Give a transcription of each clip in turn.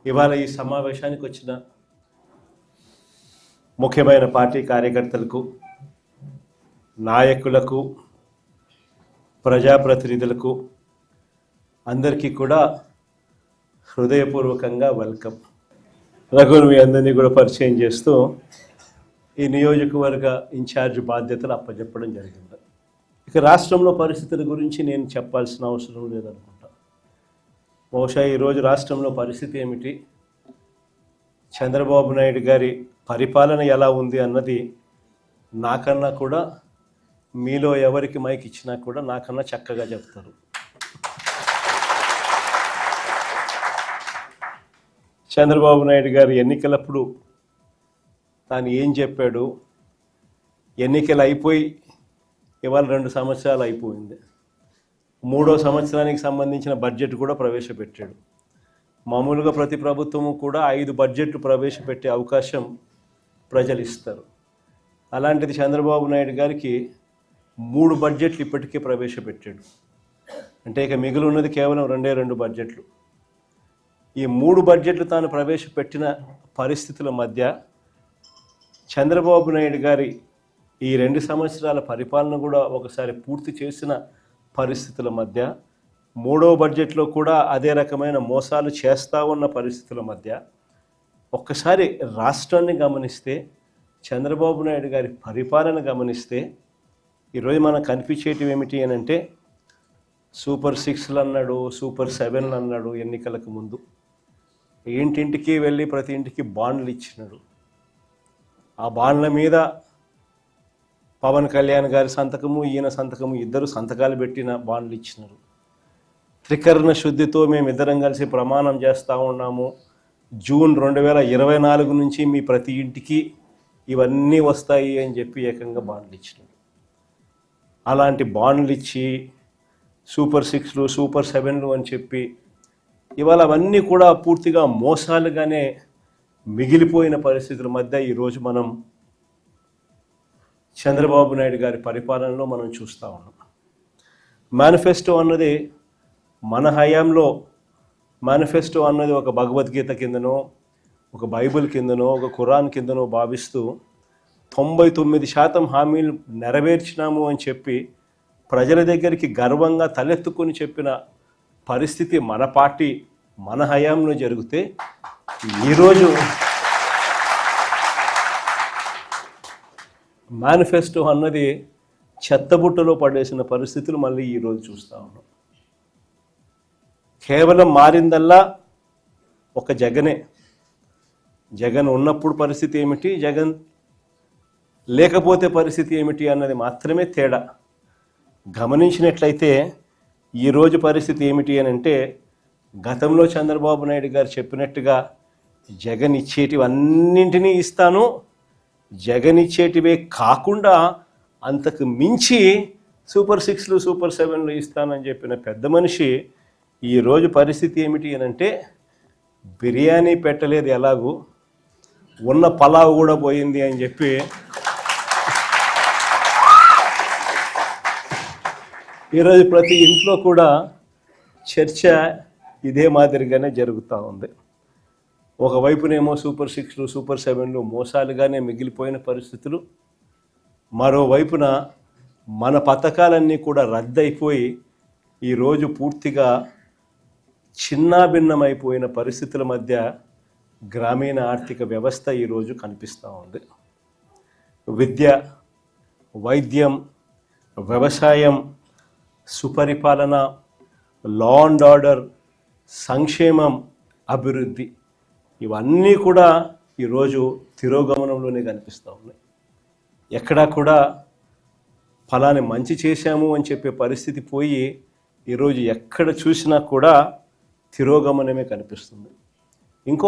ఇవాళ ఈ సమావేశానికి వచ్చిన ముఖ్యమైన పార్టీ కార్యకర్తలకు, నాయకులకు, ప్రజాప్రతినిధులకు అందరికీ కూడా హృదయపూర్వకంగా వెల్కమ్. రఘుని మీ అందరినీ కూడా పరిచయం చేస్తూ ఈ నియోజకవర్గ ఇన్ఛార్జ్ బాధ్యతలు అప్పచెప్పడం జరిగింది. ఇక రాష్ట్రంలో పరిస్థితుల గురించి నేను చెప్పాల్సిన అవసరం లేదనుకుంటా. బహుశా ఈరోజు రాష్ట్రంలో పరిస్థితి ఏమిటి, చంద్రబాబు నాయుడు గారి పరిపాలన ఎలా ఉంది అన్నది నాకన్నా కూడా, మీలో ఎవరికి మైక్ ఇచ్చినా కూడా నాకన్నా చక్కగా చెప్తారు. చంద్రబాబు నాయుడు గారు ఎన్నికలప్పుడు తాను ఏం చెప్పాడు, ఎన్నికలు అయిపోయి ఇవాళ 2 సంవత్సరాలు అయిపోయింది. 3వ సంవత్సరానికి సంబంధించిన బడ్జెట్ కూడా ప్రవేశపెట్టాడు. మామూలుగా ప్రతి ప్రభుత్వము కూడా 5 బడ్జెట్లు ప్రవేశపెట్టే అవకాశం ప్రజలు ఇస్తారు. అలాంటిది చంద్రబాబు నాయుడు గారికి 3 బడ్జెట్లు ఇప్పటికే ప్రవేశపెట్టాడు. అంటే ఇక మిగిలి ఉన్నది కేవలం 2 బడ్జెట్లు. ఈ 3 బడ్జెట్లు తాను ప్రవేశపెట్టిన పరిస్థితుల మధ్య చంద్రబాబు నాయుడు గారి ఈ 2 సంవత్సరాల పరిపాలన కూడా ఒకసారి పూర్తి చేసిన పరిస్థితుల మధ్య, 3వ బడ్జెట్లో కూడా అదే రకమైన మోసాలు చేస్తూ ఉన్న పరిస్థితుల మధ్య ఒక్కసారి రాష్ట్రాన్ని గమనిస్తే, చంద్రబాబు నాయుడు గారి పరిపాలన గమనిస్తే ఈరోజు మనకు కనిపించేటివి ఏమిటి అని అంటే, సూపర్ 6లు అన్నాడు, సూపర్ 7లు అన్నాడు. ఎన్నికలకు ముందు ఇంటింటికి వెళ్ళి ప్రతి ఇంటికి బాండ్లు ఇచ్చినాడు. ఆ బాండ్ల మీద పవన్ కళ్యాణ్ గారి సంతకము, ఈయన సంతకము, ఇద్దరు సంతకాలు పెట్టిన బాండ్లు ఇచ్చినారు. త్రికరణ శుద్ధితో మేమిద్దరం కలిసి ప్రమాణం చేస్తూ ఉన్నాము, జూన్ 2024 నుంచి మీ ప్రతి ఇంటికి ఇవన్నీ వస్తాయి అని చెప్పి ఏకంగా బాండ్లు ఇచ్చినారు. అలాంటి బాండ్లు ఇచ్చి సూపర్ 6లు, సూపర్ 7లు అని చెప్పి ఇవాళ అవన్నీ కూడా పూర్తిగా మోసాలుగానే మిగిలిపోయిన పరిస్థితుల మధ్య ఈరోజు మనం చంద్రబాబు నాయుడు గారి పరిపాలనలో మనం చూస్తూ ఉన్నాం. మేనిఫెస్టో అన్నది మన హయాంలో, మేనిఫెస్టో అన్నది ఒక భగవద్గీత కిందనో, ఒక బైబిల్ కిందనో, ఒక ఖురాన్ కిందనో భావిస్తూ 99% హామీలు నెరవేర్చినాము అని చెప్పి ప్రజల దగ్గరికి గర్వంగా తలెత్తుకొని చెప్పిన పరిస్థితి మన పార్టీ, మన హయాంలో జరిగితే, ఈరోజు మేనిఫెస్టో అన్నది చెత్తబుట్టలో పడేసిన పరిస్థితులు మళ్ళీ ఈరోజు చూస్తూ ఉన్నాం. కేవలం మారిందల్లా ఒక జగనే. జగన్ ఉన్నప్పుడు పరిస్థితి ఏమిటి, జగన్ లేకపోతే పరిస్థితి ఏమిటి అన్నది మాత్రమే తేడా. గమనించినట్లయితే ఈరోజు పరిస్థితి ఏమిటి అని అంటే, గతంలో చంద్రబాబు నాయుడు గారు చెప్పినట్టుగా జగన్ ఇచ్చేటివన్నింటినీ ఇస్తాను, జగన్ ఇచ్చేటివే కాకుండా అంతకు మించి సూపర్ 6లు, సూపర్ 7లు ఇస్తానని చెప్పిన పెద్ద మనిషి ఈరోజు పరిస్థితి ఏమిటి అని అంటే, బిర్యానీ పెట్టలేదు ఎలాగూ, ఉన్న పలావ్ కూడా పోయింది అని చెప్పి ఈరోజు ప్రతి ఇంట్లో కూడా చర్చ ఇదే మాదిరిగానే జరుగుతూ ఉంది. ఒకవైపునేమో సూపర్ 6లు, సూపర్ 7లు మోసాలుగానే మిగిలిపోయిన పరిస్థితులు, మరోవైపున మన పథకాలన్నీ కూడా రద్దయిపోయి ఈరోజు పూర్తిగా చిన్నాభిన్నమైపోయిన పరిస్థితుల మధ్య గ్రామీణ ఆర్థిక వ్యవస్థ ఈరోజు కనిపిస్తూ ఉంది. విద్య, వైద్యం, వ్యవసాయం, సుపరిపాలన, లా అండ్ ఆర్డర్, సంక్షేమం, అభివృద్ధి, ఇవన్నీ కూడా ఈరోజు తిరోగమనంలోనే కనిపిస్తూ ఉన్నాయి. ఎక్కడా కూడా ఫలాని మంచి చేశాము అని చెప్పే పరిస్థితి పోయి ఈరోజు ఎక్కడ చూసినా కూడా తిరోగమనమే కనిపిస్తుంది. ఇంకో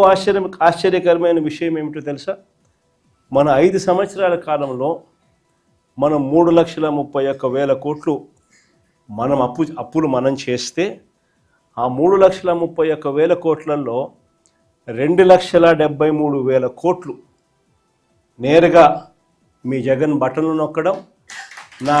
ఆశ్చర్యకరమైన విషయం ఏమిటో తెలుసా, మన 5 సంవత్సరాల కాలంలో మనం 3,31,000 కోట్లు మనం అప్పులు మనం చేస్తే, ఆ 3,31,000 కోట్లలో 2,73,000 కోట్లు నేరుగా మీ జగన్ బటన్లు నొక్కడం, నా